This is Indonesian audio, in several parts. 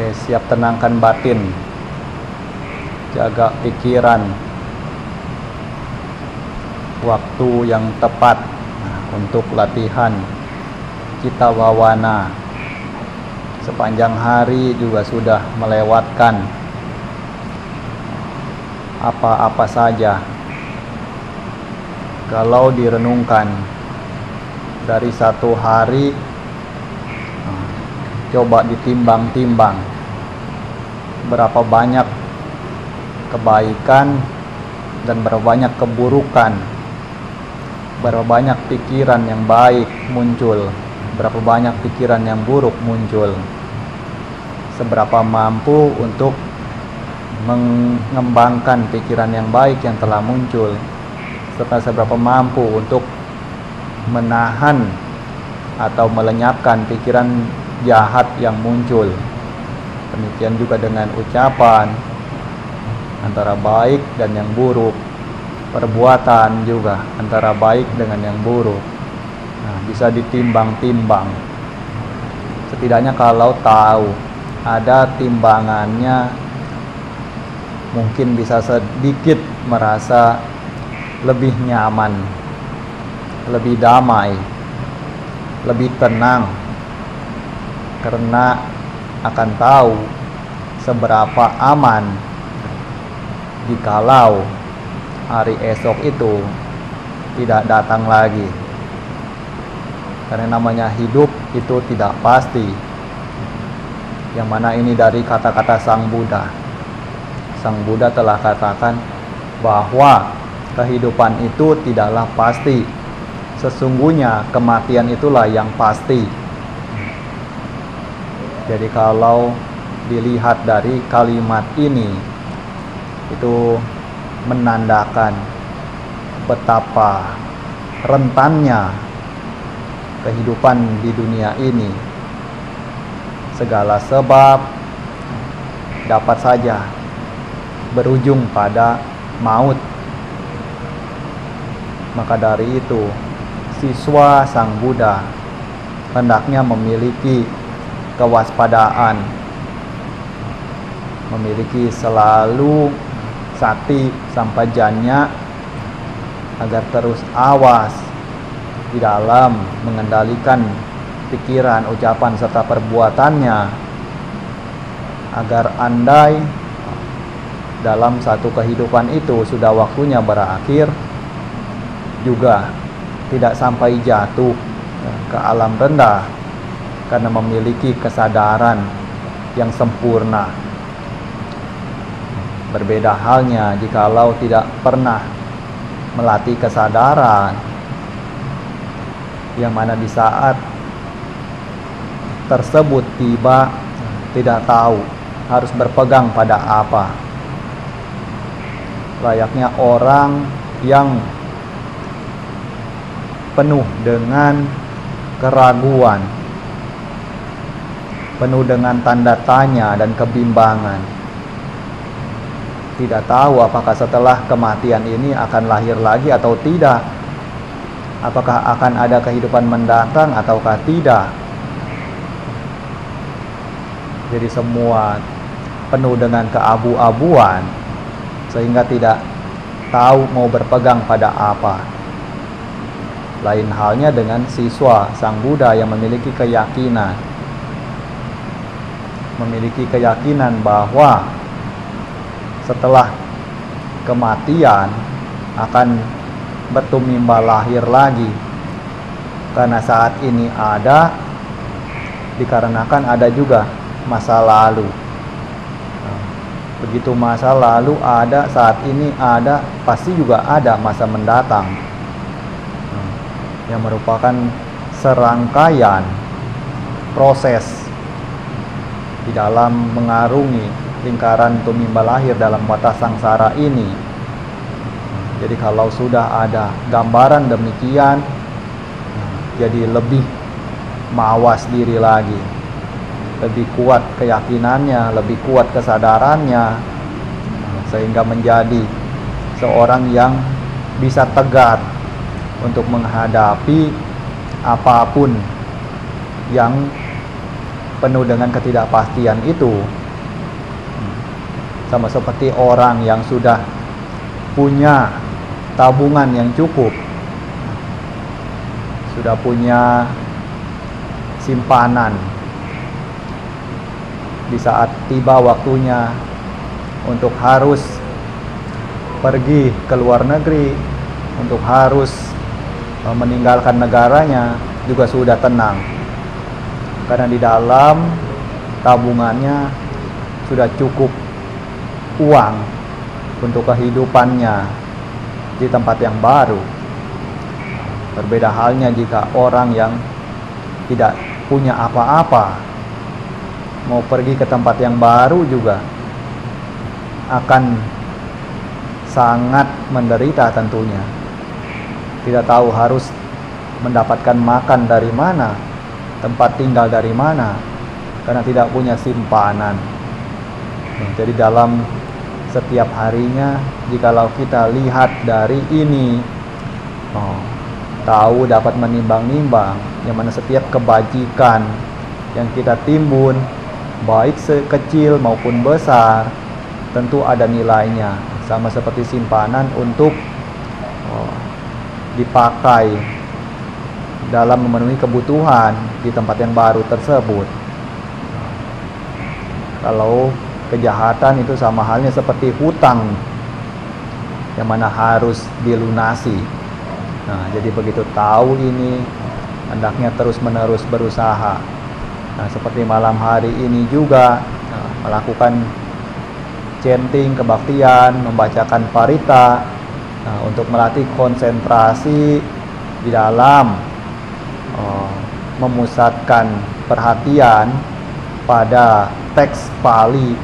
Oke, siap tenangkan batin, jaga pikiran, waktu yang tepat untuk latihan cita wawana. Sepanjang hari juga sudah melewatkan apa-apa saja. Kalau direnungkan dari satu hari, coba ditimbang-timbang berapa banyak kebaikan dan berapa banyak keburukan, berapa banyak pikiran yang baik muncul, berapa banyak pikiran yang buruk muncul, seberapa mampu untuk mengembangkan pikiran yang baik yang telah muncul, serta seberapa mampu untuk menahan atau melenyapkan pikiran jahat yang muncul. Demikian juga dengan ucapan, antara baik dan yang buruk, perbuatan juga antara baik dengan yang buruk. Bisa ditimbang-timbang. Setidaknya kalau tahu ada timbangannya, mungkin bisa sedikit merasa lebih nyaman, lebih damai, lebih tenang, karena akan tahu seberapa aman jikalau hari esok itu tidak datang lagi. Karena namanya hidup itu tidak pasti. Yang mana ini dari kata-kata Sang Buddha. Sang Buddha telah katakan bahwa kehidupan itu tidaklah pasti. Sesungguhnya kematian itulah yang pasti. Jadi kalau dilihat dari kalimat ini, itu menandakan betapa rentannya kehidupan di dunia ini. Segala sebab dapat saja berujung pada maut. Maka dari itu, siswa Sang Buddha hendaknya memiliki kewaspadaan, memiliki selalu sati sampajanya, agar terus awas di dalam mengendalikan pikiran, ucapan, serta perbuatannya, agar andai dalam satu kehidupan itu sudah waktunya berakhir, juga tidak sampai jatuh ke alam rendah karena memiliki kesadaran yang sempurna. Berbeda halnya jikalau tidak pernah melatih kesadaran, yang mana di saat tersebut tiba tidak tahu harus berpegang pada apa. Layaknya orang yang penuh dengan keraguan, penuh dengan tanda tanya dan kebimbangan. Tidak tahu apakah setelah kematian ini akan lahir lagi atau tidak, apakah akan ada kehidupan mendatang ataukah tidak. Jadi semua penuh dengan keabu-abuan, sehingga tidak tahu mau berpegang pada apa. Lain halnya dengan siswa Sang Buddha yang memiliki keyakinan bahwa setelah kematian akan bertumbal lahir lagi. Karena saat ini ada, dikarenakan ada juga masa lalu. Begitu masa lalu ada, saat ini ada, pasti juga ada masa mendatang, yang merupakan serangkaian proses di dalam mengarungi lingkaran tumimbal lahir dalam watak sangsara ini. Jadi kalau sudah ada gambaran demikian, jadi lebih mawas diri lagi, lebih kuat keyakinannya, lebih kuat kesadarannya, sehingga menjadi seorang yang bisa tegar untuk menghadapi apapun yang penuh dengan ketidakpastian itu, sama seperti orang yang sudah punya tabungan yang cukup, sudah punya simpanan, di saat tiba waktunya untuk harus pergi ke luar negeri, untuk harus meninggalkan negaranya, juga sudah tenang, karena di dalam tabungannya sudah cukup uang untuk kehidupannya di tempat yang baru. Berbeda halnya jika orang yang tidak punya apa-apa mau pergi ke tempat yang baru, juga akan sangat menderita tentunya. Tidak tahu harus mendapatkan makan dari mana, tempat tinggal dari mana, karena tidak punya simpanan. Jadi dalam setiap harinya, jikalau kita lihat dari ini, tahu dapat menimbang-nimbang yang mana setiap kebajikan yang kita timbun, baik sekecil maupun besar, tentu ada nilainya, sama seperti simpanan untuk dipakai dalam memenuhi kebutuhan di tempat yang baru tersebut. Kalau kejahatan itu sama halnya seperti hutang yang mana harus dilunasi. Nah, jadi begitu tahu ini, hendaknya terus-menerus berusaha. Nah, seperti malam hari ini juga melakukan chanting kebaktian, membacakan parita, untuk melatih konsentrasi di dalam memusatkan perhatian pada teks Pali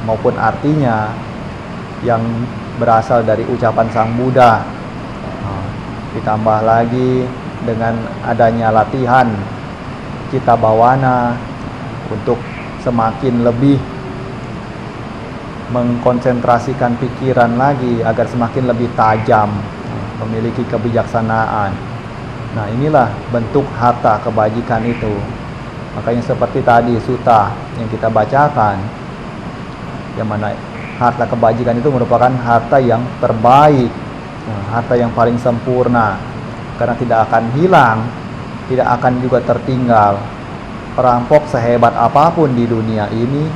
maupun artinya yang berasal dari ucapan Sang Buddha. Ditambah lagi dengan adanya latihan Citta Bhawana untuk semakin lebih mengkonsentrasikan pikiran lagi agar semakin lebih tajam, memiliki kebijaksanaan. Nah, inilah bentuk harta kebajikan itu. Makanya seperti tadi sutta yang kita bacakan, yang mana harta kebajikan itu merupakan harta yang terbaik, harta yang paling sempurna, karena tidak akan hilang, tidak akan juga tertinggal. Perampok sehebat apapun di dunia ini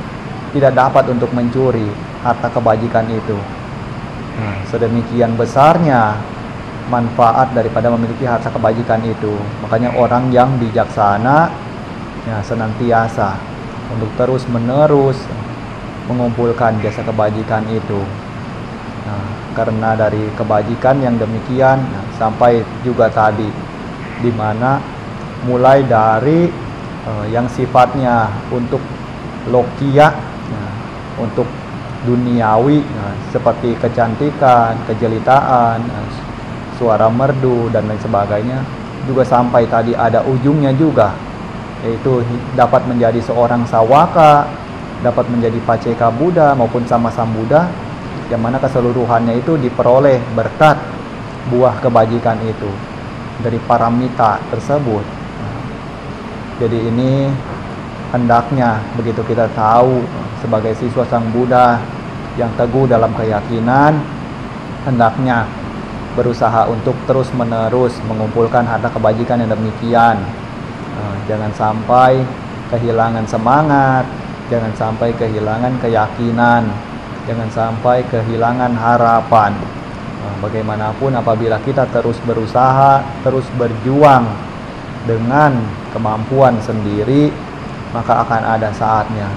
tidak dapat untuk mencuri harta kebajikan itu. Nah, sedemikian besarnya manfaat daripada memiliki harta kebajikan itu. Makanya orang yang bijaksana senantiasa untuk terus-menerus mengumpulkan jasa kebajikan itu. Nah, karena dari kebajikan yang demikian sampai juga tadi, di mana mulai dari yang sifatnya untuk lokia, untuk duniawi, seperti kecantikan, kejelitaan, suara merdu dan lain sebagainya, juga sampai tadi ada ujungnya juga, yaitu dapat menjadi seorang sawaka, dapat menjadi paceka Buddha maupun sama Sang Buddha, yang mana keseluruhannya itu diperoleh berkat buah kebajikan itu dari paramita tersebut. Jadi ini hendaknya begitu kita tahu sebagai siswa Sang Buddha yang teguh dalam keyakinan, hendaknya berusaha untuk terus-menerus mengumpulkan harta kebajikan yang demikian. Jangan sampai kehilangan semangat, jangan sampai kehilangan keyakinan, jangan sampai kehilangan harapan. Bagaimanapun apabila kita terus berusaha, terus berjuang dengan kemampuan sendiri, maka akan ada saatnya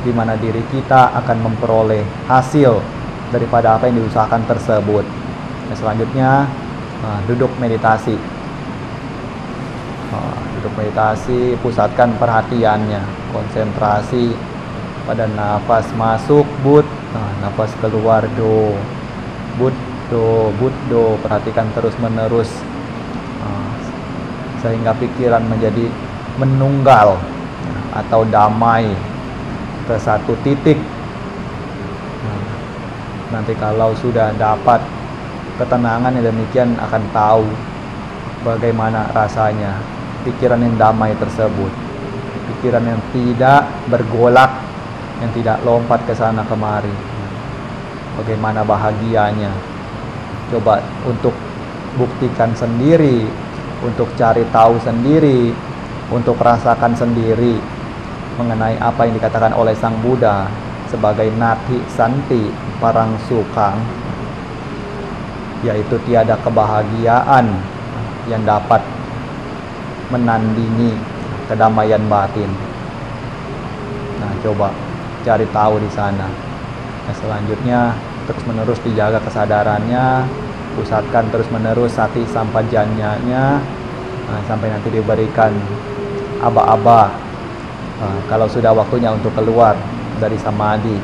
di mana diri kita akan memperoleh hasil daripada apa yang diusahakan tersebut. Selanjutnya duduk meditasi. Duduk meditasi, pusatkan perhatiannya, konsentrasi pada nafas masuk bud, nafas keluar do, bud do, bud do. Perhatikan terus menerus sehingga pikiran menjadi menunggal atau damai ke satu titik. Nanti kalau sudah dapat ketenangan yang demikian, akan tahu bagaimana rasanya pikiran yang damai tersebut, pikiran yang tidak bergolak, yang tidak lompat ke sana kemari. Bagaimana bahagianya. Coba untuk buktikan sendiri, untuk cari tahu sendiri, untuk rasakan sendiri mengenai apa yang dikatakan oleh Sang Buddha sebagai nati santi parang sukang, yaitu tiada kebahagiaan yang dapat menandingi kedamaian batin. Nah, coba cari tahu di sana. Nah, selanjutnya terus-menerus dijaga kesadarannya, pusatkan terus-menerus sati sampajanyanya, sampai nanti diberikan aba-aba. Kalau sudah waktunya untuk keluar dari samadhi,